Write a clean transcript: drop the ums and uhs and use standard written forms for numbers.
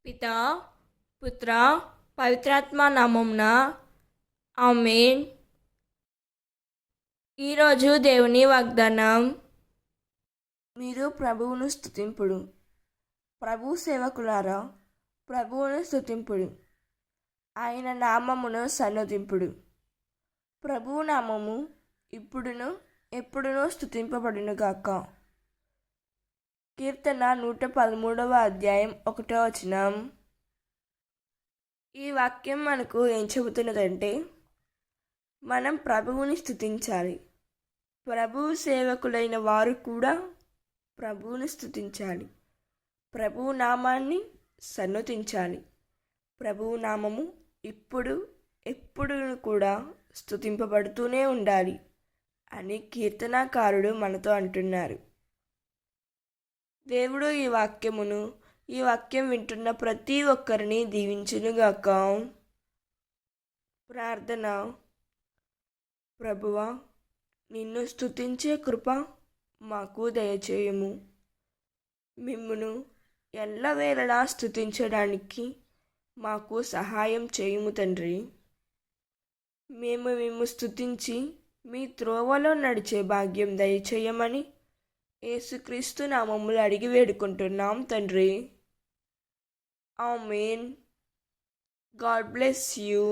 పితా పుత్ర పవిత్రాత్మ నామమున ఆమేన్. ఈరోజు దేవుని వాగ్దానం. మీరు ప్రభువును స్తుతింపుడు. ప్రభు సేవకులారా, ప్రభువును స్తుతింపుడు. ఆయన నామమును సన్నతింపుడు. ప్రభువు నామము ఇప్పుడును ఎప్పుడునూ స్తుతింపబడునుగాక. కీర్తన 113వ అధ్యాయం 1వ వచనం. ఈ వాక్యం మనకు ఏం చెబుతున్నదంటే, మనం ప్రభువుని స్తుతించాలి. ప్రభువు సేవకులైన వారు కూడా ప్రభువుని స్తుతించాలి. ప్రభువు నామాన్ని సన్నుతించాలి. ప్రభువు నామము ఇప్పుడు ఎప్పుడు కూడా స్తుతింపబడుతూనే ఉండాలి అని కీర్తనాకారుడు మనతో అంటున్నారు. దేవుడు ఈ వాక్యం వింటున్న ప్రతి ఒక్కరిని దీవించునుగాక. ప్రార్థన. ప్రభువా, నిన్ను స్తుతించే కృప మాకు దయచేయము. మిమ్మును ఎల్లవేళలా స్తుతించడానికి మాకు సహాయం చేయుము తండ్రి. మేము మిమ్ము స్తుతించి మీ త్రోవలో నడిచే భాగ్యం దయచేయమని యేసుక్రీస్తు నామములో అడిగి వేడుకుంటున్నాం తండ్రి. ఆమేన్. God bless you.